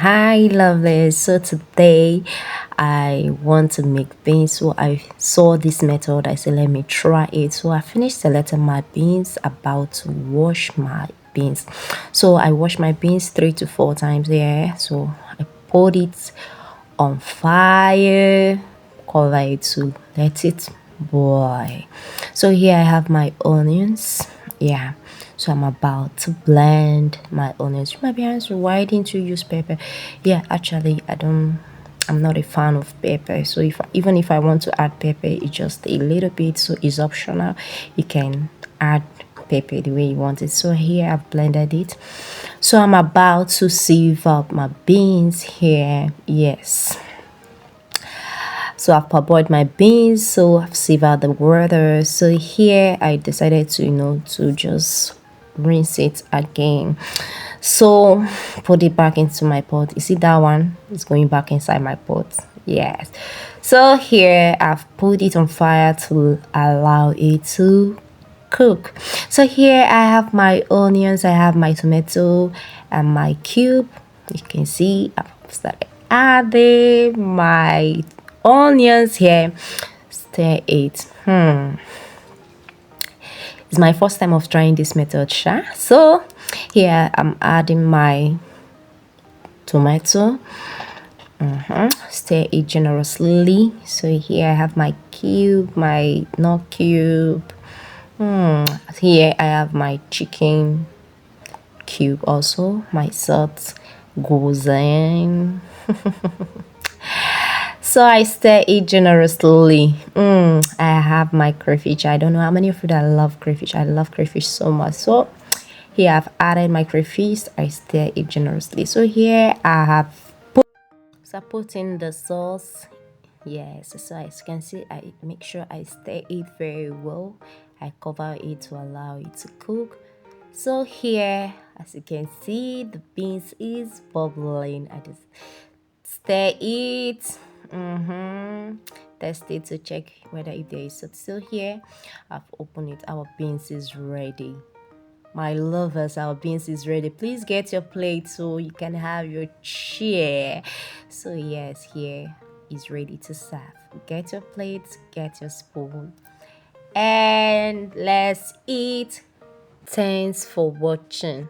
Hi lovely, so today I want to make beans. So I saw this method, I said let me try it. So I finished selecting my beans, about to wash my beans. So I wash my beans 3 to 4 times here. So I put it on fire, cover it to let it boil. So here I have my onions. Yeah, so I'm about to blend my onions. You might be asking, why didn't you use pepper? Yeah, actually I'm not a fan of pepper. So even if I want to add pepper, it's just a little bit, so it's optional. You can add pepper the way you want it. So here I've blended it. So I'm about to sieve up my beans here. Yes, so I've parboiled my beans, so I've sieved out the water. So here I decided to to just rinse it again. So put it back into my pot. You see that one is going back inside my pot. Yes, so here I've put it on fire to allow it to cook. So here I have my onions, I have my tomato and my cube. You can see I've started adding my onions here. Stir it. It's my first time of trying this method, sha. So here I'm adding my tomato. Stir it generously. So here I have my cube, my not cube. Here I have my chicken cube, also my salt goes in. So I stir it generously. I have my crayfish. I don't know how many of you that love crayfish. I love crayfish so much. So here I've added my crayfish. I stir it generously. So here I have put in the sauce. Yes, so as you can see, I make sure I stir it very well. I cover it to allow it to cook. So here, as you can see, the beans is bubbling. I just stir it. Test it to check whether if there is salt still here. I've opened it. Our beans is ready. My lovers, our beans is ready. Please get your plate so you can have your chair. So yes, here is ready to serve. Get your plate, get your spoon, and let's eat. Thanks for watching.